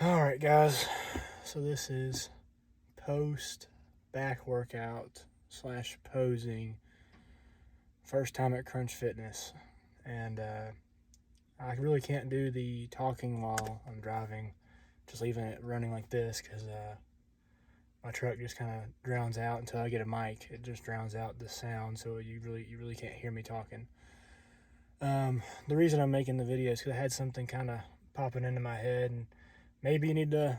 All right, guys. So this is post back workout slash posing. First time at Crunch Fitness, and I really can't do the talking while I'm driving. Just leaving it running like this because my truck just kind of drowns out until I get a mic. It just drowns out the sound, so you really can't hear me talking. The reason I'm making the video is because I had something kind of popping into my head, and maybe you need to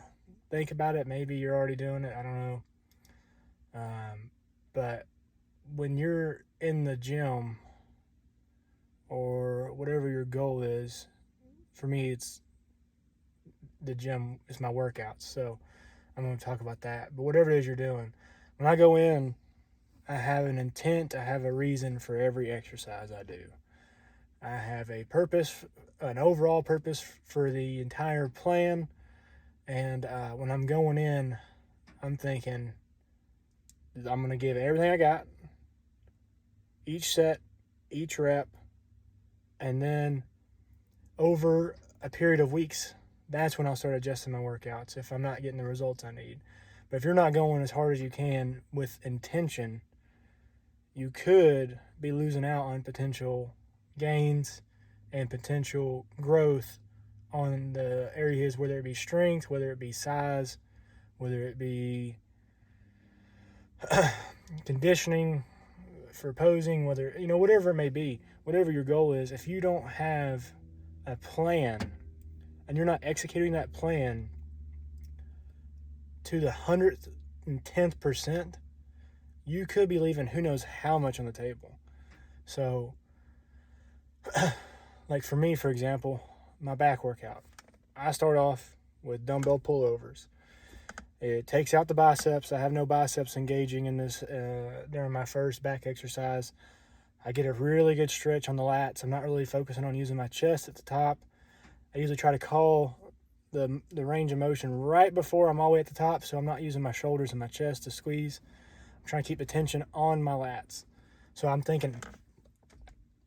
think about it. Maybe you're already doing it. I don't know. But when you're in the gym or whatever your goal is, for me, it's the gym is my workouts. So I'm going to talk about that. But whatever it is you're doing, when I go in, I have an intent. I have a reason for every exercise I do. I have a purpose, an overall purpose for the entire plan. And when I'm going in, I'm thinking I'm going to give everything I got, each set, each rep, and then over a period of weeks, that's when I'll start adjusting my workouts if I'm not getting the results I need. But if you're not going as hard as you can with intention, you could be losing out on potential gains and potential growth on the areas, whether it be strength, whether it be size, whether it be conditioning for posing, whether, whatever it may be, whatever your goal is. If you don't have a plan and you're not executing that plan to the 110%, you could be leaving who knows how much on the table. So, like for me, for example, my back workout, I start off with dumbbell pullovers. It takes out the biceps. I have no biceps engaging in this during my first back exercise. I get a really good stretch on the lats. I'm not really focusing on using my chest at the top. I usually try to call the range of motion right before I'm all the way at the top, so I'm not using my shoulders and my chest to squeeze. I'm trying to keep the tension on my lats. So I'm thinking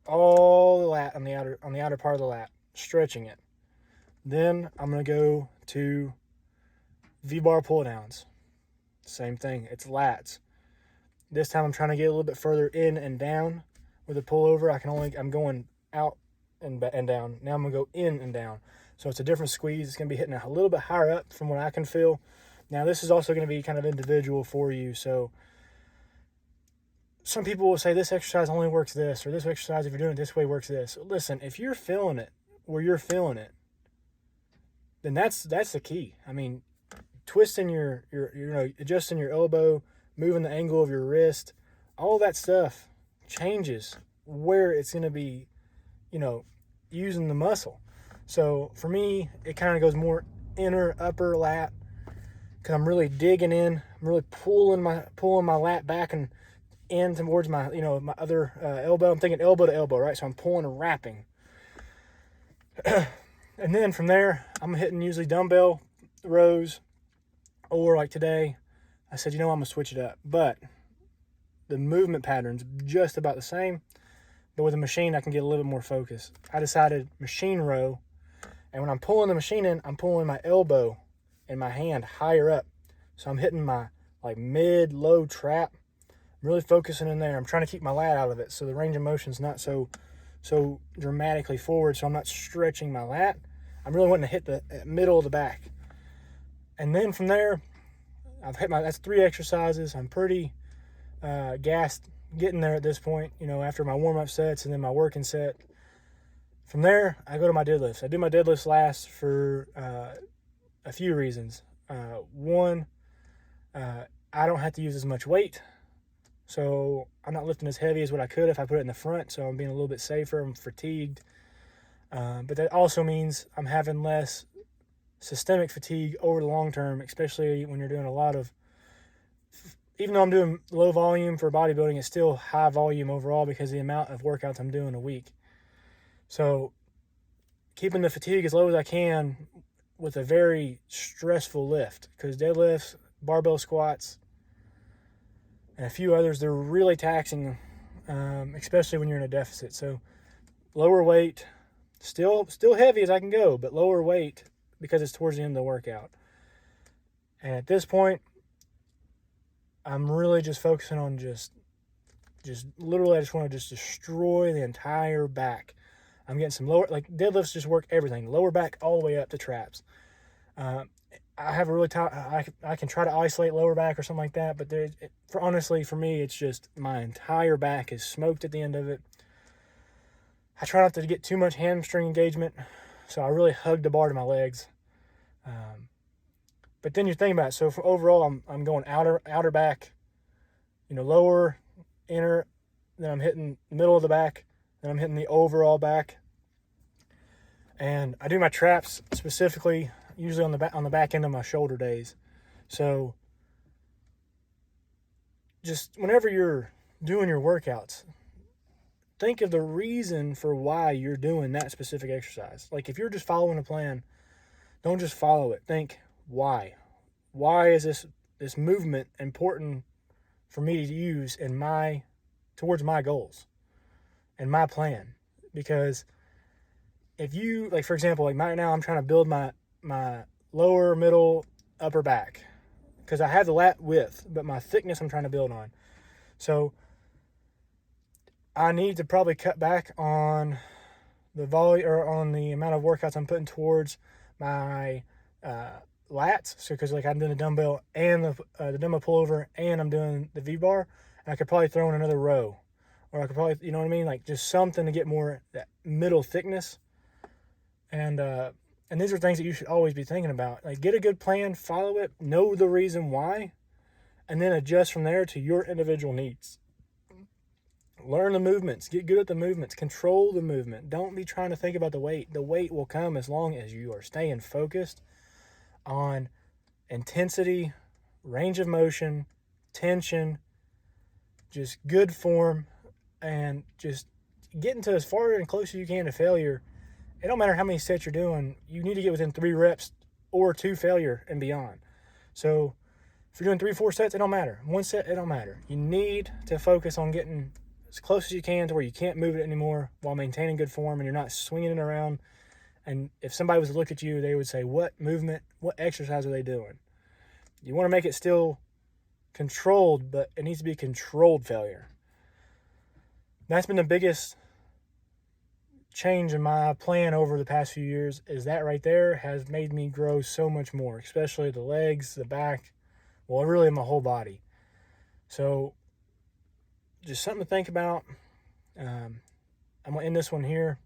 all the lat on the outer part of the lat, stretching it. Then I'm going to go to V-bar pull downs. Same thing, it's lats. This time I'm trying to get a little bit further in and down with a pullover. I'm going out and down. Now I'm going to go in and down. So it's a different squeeze. It's going to be hitting a little bit higher up from what I can feel. Now this is also going to be kind of individual for you. So some people will say this exercise only works this, or this exercise, if you're doing it this way, works this. Listen, if you're feeling it where you're feeling it, then that's the key. I mean, twisting your adjusting your elbow, moving the angle of your wrist, all that stuff changes where it's going to be, using the muscle. So for me, it kind of goes more inner upper lat because I'm really digging in. I'm really pulling my lat back and in towards my my other elbow. I'm thinking elbow to elbow, right? So I'm pulling and wrapping. And then from there, I'm hitting usually dumbbell rows, or like today, I said, I'm going to switch it up. But the movement pattern's just about the same. But with a machine, I can get a little bit more focus. I decided machine row. And when I'm pulling the machine in, I'm pulling my elbow and my hand higher up. So I'm hitting my mid-low trap. I'm really focusing in there. I'm trying to keep my lat out of it so the range of motion's not so dramatically forward, so I'm not stretching my lat. I'm really wanting to hit the middle of the back. And then from there, that's 3 exercises. I'm pretty gassed getting there at this point, after my warm-up sets and then my working set. From there, I go to my deadlifts. I do my deadlifts last for a few reasons. One, I don't have to use as much weight, so I'm not lifting as heavy as what I could if I put it in the front, so I'm being a little bit safer. I'm fatigued. But that also means I'm having less systemic fatigue over the long term, especially when you're doing a lot of, even though I'm doing low volume for bodybuilding, it's still high volume overall because of the amount of workouts I'm doing a week. So keeping the fatigue as low as I can with a very stressful lift, because deadlifts, barbell squats, and a few others, they're really taxing, especially when you're in a deficit. So lower weight, still heavy as I can go, but lower weight because it's towards the end of the workout. And at this point, I'm really just focusing on just literally, I just want to just destroy the entire back. I'm getting some lower, like deadlifts just work everything, lower back all the way up to traps. I have a really I can try to isolate lower back or something like that, but honestly, for me, it's just my entire back is smoked at the end of it. I try not to get too much hamstring engagement, so I really hug the bar to my legs. But then you're thinking about it. So for overall, I'm going outer back, lower, inner, then I'm hitting the middle of the back, then I'm hitting the overall back. And I do my traps specifically usually on the back end of my shoulder days. So just whenever you're doing your workouts, think of the reason for why you're doing that specific exercise. Like if you're just following a plan, don't just follow it. Think why. Why is this movement important for me to use towards my goals and my plan? Because if you, like for example, like right now I'm trying to build my lower, middle, upper back because I have the lat width, but my thickness I'm trying to build on. So I need to probably cut back on the volley or on the amount of workouts I'm putting towards my lats. So because like I'm doing the dumbbell and the dumbbell pullover and I'm doing the V-bar, and I could probably throw in another row, or I could probably, you know what I mean, like just something to get more that middle thickness. And these are things that you should always be thinking about. Like get a good plan, follow it, know the reason why, and then adjust from there to your individual needs. Learn the movements, get good at the movements, control the movement. Don't be trying to think about the weight. The weight will come as long as you are staying focused on intensity, range of motion, tension, just good form, and just getting to as far and close as you can to failure. It don't matter how many sets you're doing, you need to get within 3 reps or 2 failure and beyond. So if you're doing 3-4 sets, it don't matter. 1 set, it don't matter. You need to focus on getting as close as you can to where you can't move it anymore while maintaining good form and you're not swinging it around. And if somebody was to look at you, they would say, what movement, what exercise are they doing? You want to make it still controlled, but it needs to be controlled failure. That's been the biggest change in my plan over the past few years, is that right there has made me grow so much more, especially the legs, the back, well, really my whole body. So just something to think about. I'm going to end this one here.